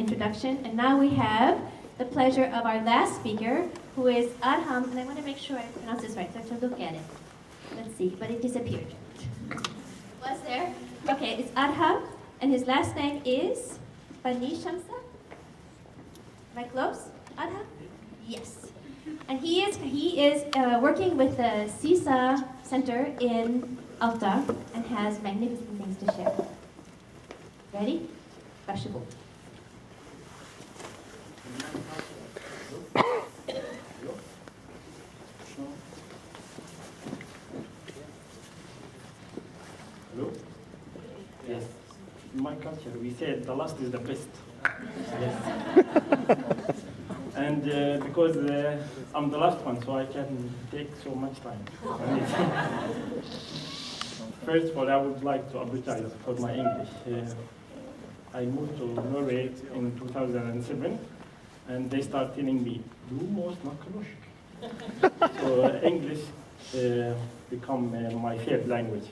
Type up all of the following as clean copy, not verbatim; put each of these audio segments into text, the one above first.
introduction. And now we have the pleasure of our last speaker, who is Adham, and I want to make sure I pronounce this right, so I have to look at it. Let's see, but it disappeared. Was there? Okay, it's Adham, and his last name is Banishamsah. Am I close? Adham? Yes. And he is working with the Sisa Center in Alta and has magnificent things to share. Ready? Vegetable. Hello? Yes. In my culture, we say the last is the best. Yes. And because I'm the last one, so I can take so much time. First of all, I would like to apologize for my English. I moved to Norway in 2007, and they start telling me, "Du må snakke norsk." So English become my third language.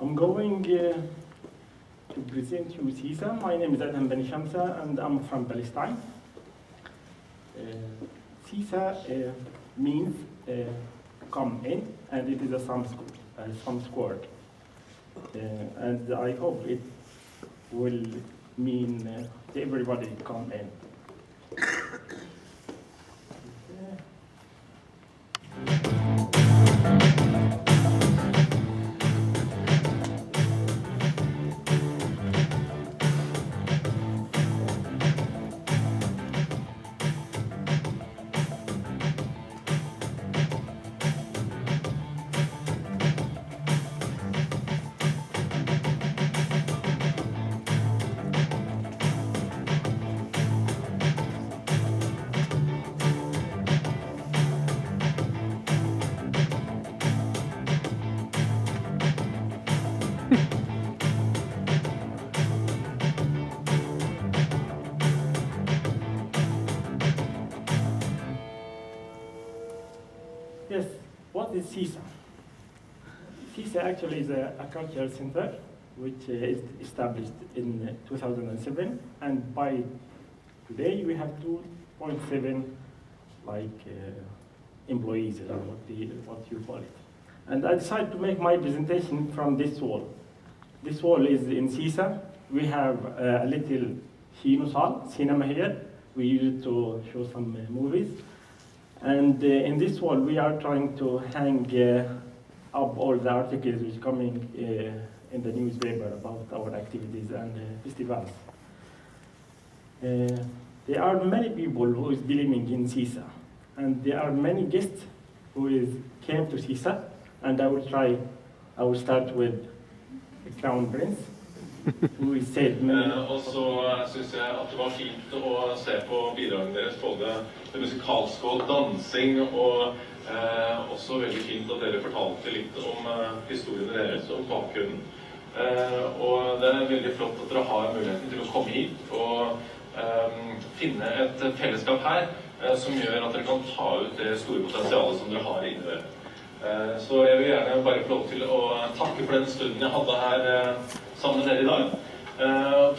I'm going to present you Sisa. My name is Adham Banishamsah, and I'm from Palestine. Sisa means come in, and it is a Samisk word. And I hope it will mean everybody come in. Yes, what is Sisa? Sisa actually is a cultural center which is established in 2007, and by today we have 2.7 employees, or what you call it. And I decided to make my presentation from this wall. This wall is in Sisa. We have a little cinema here. We use it to show some movies. And in this wall, we are trying to hang up all the articles which are coming in the newspaper about our activities and festivals. There are many people who is believing in Sisa, and there are many guests who came to Sisa, and I will start with the Crown Prince, who said many. Og så synes jeg at det var fint å se på bidragene deres, både det musikalske og dansing, og også veldig fint at dere fortalte litt om historiene deres, om bakgrunnen. Og det er veldig flott at dere har muligheten til å komme hit og finne et fellesskap her som gjør at dere kan ta ut det store potensialet som dere har inni dere. Så jeg vil gjerne bare få lov til å takke for den stunden jeg hadde her sammen med dere i dag.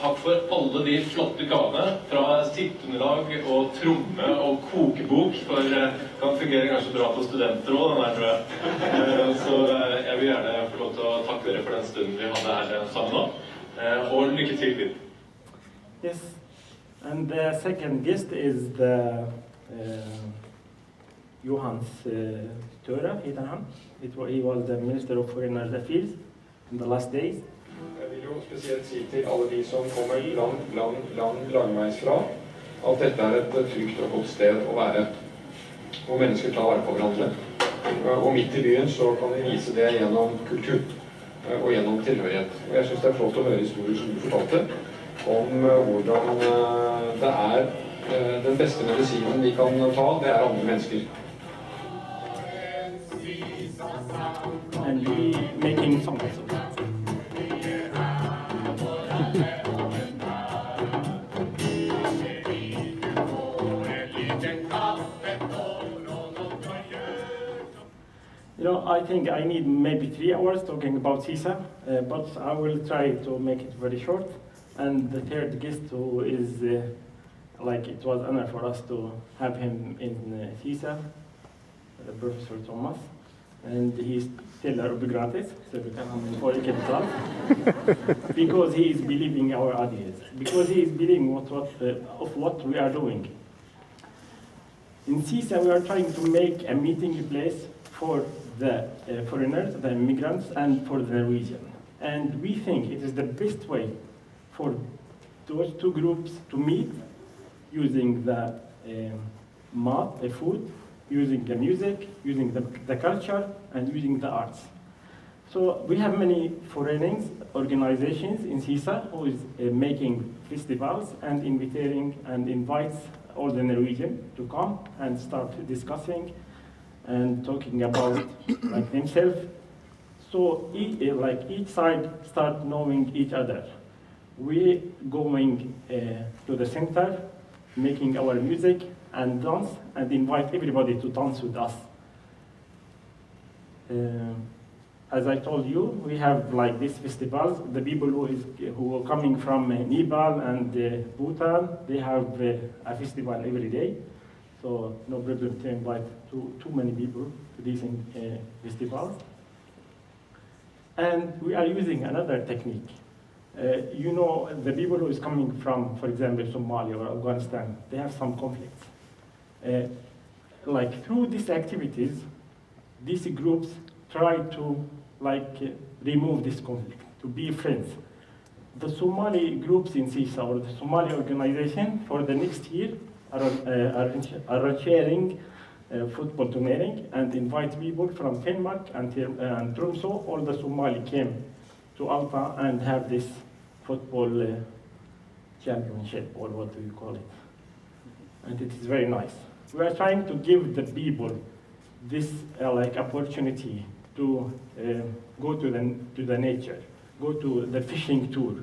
Takk for alle de flotte gavene fra sitteunderlag og tromme og kokebok, for det kan fungere kanskje bra på studenter også, den der, tror jeg. Så jeg vil gjerne få lov til å takke dere for den stunden vi hadde her sammen nå, og lykke til videre. Yes, and the second guest is the Johans Støre, heter han. He was the Minister of Foreign Affairs in the last days. Jeg vil jo spesielt si til alle de som kommer langveisfra, at dette er et trygt og godt sted å være, hvor mennesker tar vare på hverandre. Og midt i byen så kan vi vise det gjennom kultur og gjennom tilhørighet. Og jeg synes det er flott å høre historier som du fortalte, om hvordan det er den beste medisinen vi kan ta, det er andre mennesker. And we making songs. You know, I think I need maybe 3 hours talking about Sisa, but I will try to make it very short. And the third guest who is, like it was honor for us to have him in Sisa, Professor Thomas. And he's still a gratis, so we can for because he is believing our ideas, because he is believing of what we are doing. In Sisa, we are trying to make a meeting place for the foreigners, the immigrants, and for the Norwegian. And we think it is the best way for those two groups to meet using the the food, using the music, using the culture, and using the arts. So we have many foreign organizations in Sisa who is making festivals and invites all the Norwegian to come and start discussing and talking about like themselves. So each side start knowing each other. We going to the center, making our music and dance, and invite everybody to dance with us. As I told you, we have like these festivals. The people who are coming from Nepal and Bhutan, they have a festival every day. So no problem to invite too many people to these festivals. And we are using another technique. You know, the people who is coming from, for example, Somalia or Afghanistan, they have some conflicts. Like through these activities, these groups try to remove this conflict, to be friends. The Somali groups in Sisa or the Somali organization for the next year are sharing football tournament and invite people from Denmark and Tromsø. All the Somali came to Alta and have this football championship, or what do you call it? And it is very nice. We are trying to give the people this opportunity to go to the nature, go to the fishing tour,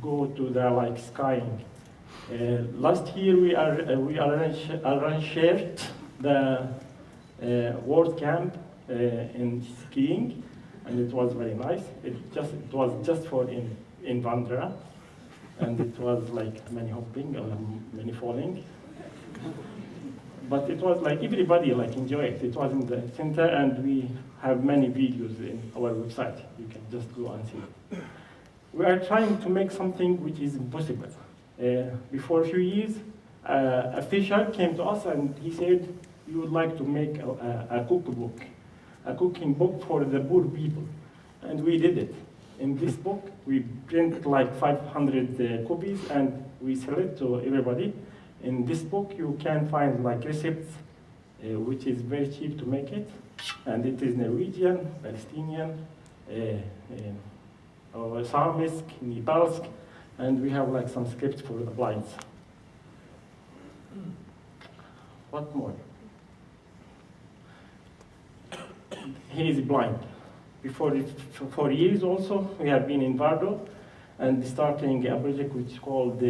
go to the skiing. Last year we arranged the World Camp in skiing, and it was very nice. It was just for in Vandra, and it was like many hopping and many falling. But it was like everybody enjoyed it. It was in the center, and we have many videos in our website. You can just go and see it. We are trying to make something which is impossible. Before a few years, a fisher came to us and he said, "You would like to make a cookbook, a cooking book for the poor people." And we did it. In this book, we print 500 copies and we sell it to everybody. In this book, you can find recepts, which is very cheap to make it, and it is Norwegian, Palestinian, Samisk, Nepalsk, and we have some scripts for the blinds. What more? He is blind. Before 4 years also, we have been in Vardo and starting a project which is called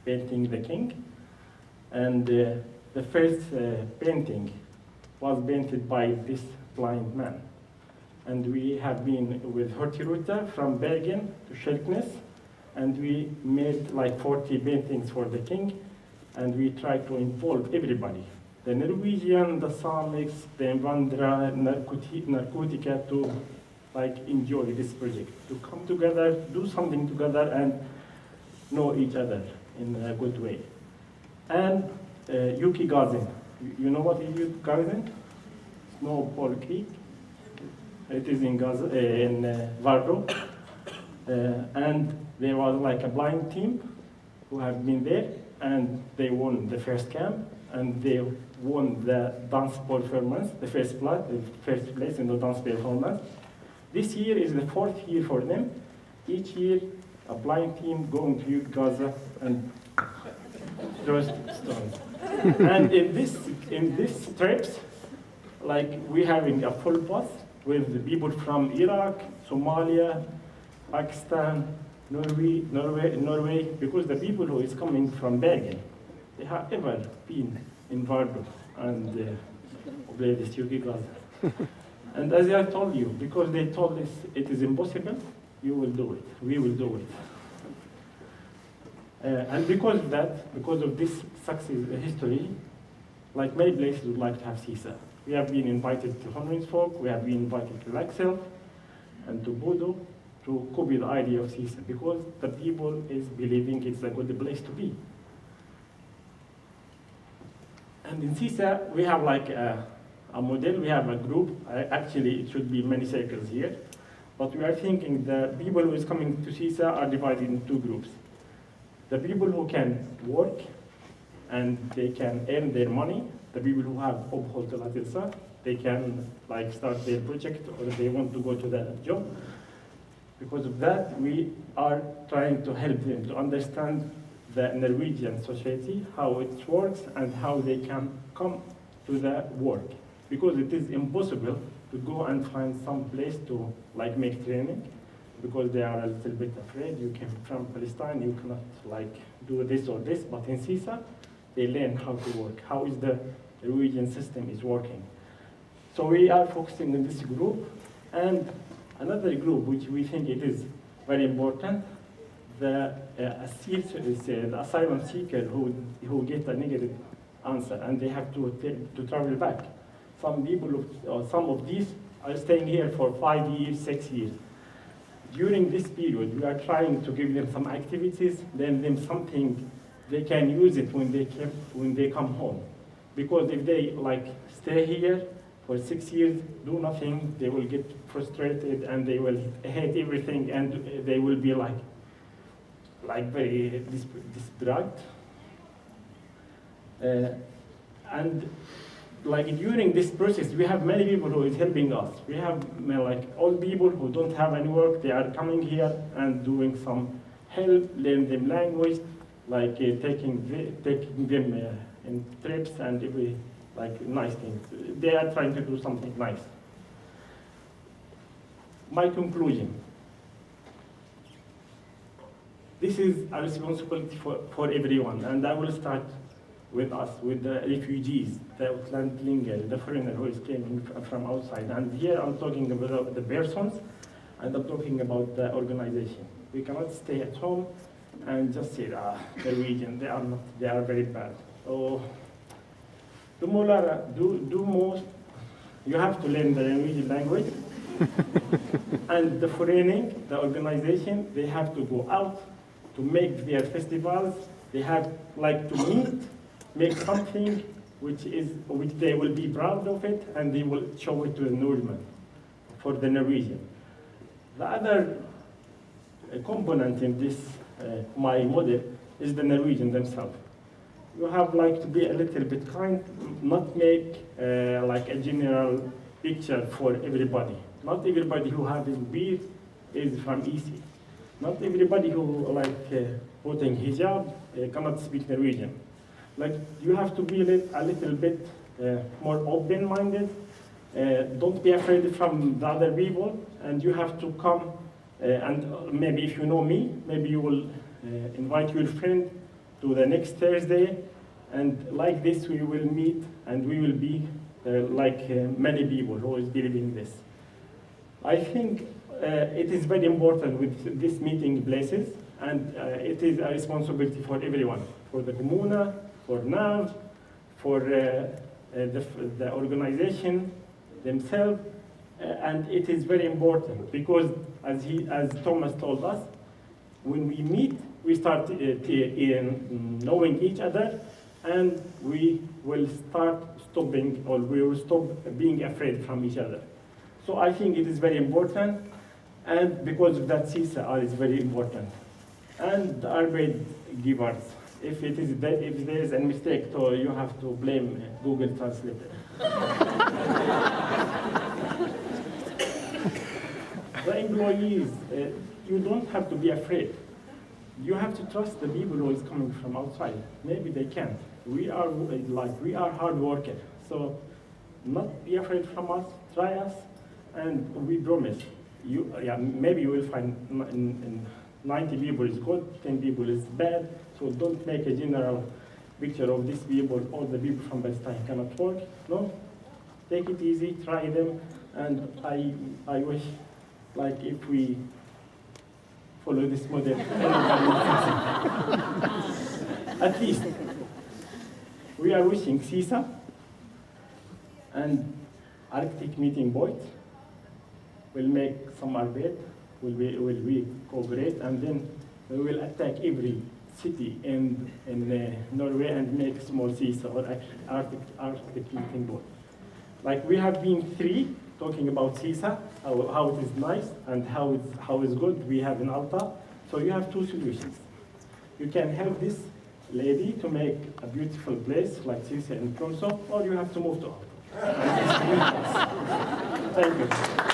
Painting the King. And the first painting was painted by this blind man. And we have been with Hortiruta from Bergen to Shelknes, and we made 40 paintings for the king, and we tried to involve everybody. The Norwegian, the Samics, the Invandra, Narcotica to enjoy this project, to come together, do something together, and know each other in a good way. And Yuki Gazin. You know what is Yuki Gazin? Snowball Creek. It is in Vardo. And there was a blind team who have been there, and they won the first camp, and they won the dance performance, the first place in the dance performance. This year is the 4th year for them. Each year, a blind team going to Yuki Gaza and throw stones. And in this trips, we having a full bus with the people from Iraq, Somalia, Pakistan, Norway, because the people who is coming from Bergen, they have ever been in Vardo and played this Yuki Gaza. And as I told you, because they told us it is impossible, you will do it, we will do it. And because of that, because of this success history, like many places would like to have Sisa. We have been invited to Honringsfolk, we have been invited to Laxel and to Bodo to copy the idea of Sisa because the people is believing it's a good place to be. And in Sisa, we have like a model, we have a group. Actually, it should be many circles here. But we are thinking the people who is coming to Sisa are divided in two groups. The people who can work and they can earn their money. The people who have opholdstillatelse, they can like start their project or they want to go to the job. Because of that, we are trying to help them to understand the Norwegian society, how it works and how they can come to the work. Because it is impossible to go and find some place to like make training because they are a little bit afraid. You came from Palestine, you cannot like do this or this, but in Sisa, they learn how to work, how is the Norwegian system is working. So we are focusing on this group and another group which we think it is very important, the asylum seeker who get a negative answer and they have to travel back. Some people, some of these are staying here for 5 years, 6 years. During this period, we are trying to give them some activities, then them something they can use it when they come home. Because if they like stay here for 6 years, do nothing, they will get frustrated and they will hate everything and they will be like very distraught. And like during this process, we have many people who is helping us. We have like old people who don't have any work, they are coming here and doing some help, learn them language, like taking them in trips and every like nice things. They are trying to do something nice. My conclusion. This is a responsibility for everyone, and I will start with us, with the refugees, the Utlandlinger, the foreigner who is coming from outside. And here I'm talking about the persons, and I'm talking about the organization. We cannot stay at home and just say, the region, they are very bad. So, do most, you have to learn the Norwegian language. And the foreigning, the organization, they have to go out to make their festivals. They have like to meet, make something which they will be proud of it, and they will show it to the Norwegian, for the Norwegian. The other component in this, my model, is the Norwegian themselves. You have like to be a little bit kind, not make like a general picture for everybody. Not everybody who has beard is from EC. Not everybody who like putting hijab cannot speak Norwegian. Like you have to be a little bit more open-minded. Don't be afraid from the other people, and you have to come. And maybe if you know me, maybe you will invite your friend to the next Thursday, and like this we will meet, and we will be like many people who is believing this. I think it is very important with these meeting places, and it is a responsibility for everyone, for the Kommune, for NAV, for the organization themselves, and it is very important because, as Thomas told us, when we meet, we start knowing each other, and we will start stopping, or we will stop being afraid from each other. So I think it is very important, and because of that, Sisa is very important. And the Arbeit givers, if there is a mistake, so you have to blame Google Translator. The employees, you don't have to be afraid. You have to trust the people who is coming from outside. Maybe they can't. We are hard workers, so not be afraid from us. Try us, and we promise you. Maybe you will find 90 people is good, 10 people is bad. So don't make a general picture of these people. All the people from Palestine cannot work. No, take it easy, try them, and I wish, like if we follow this model. At least, we are wishing Sisa and Arctic meeting boat will make some arbeit, will we cooperate, and then we will attack every city in Norway and make small Sisa or Arctic meeting boat. Like we have been three talking about Sisa, how it is nice and how it's good we have in Alta. So you have two solutions. You can help this lady to make a beautiful place like Sisa in Tromsø, or you have to move to Alta. Thank you.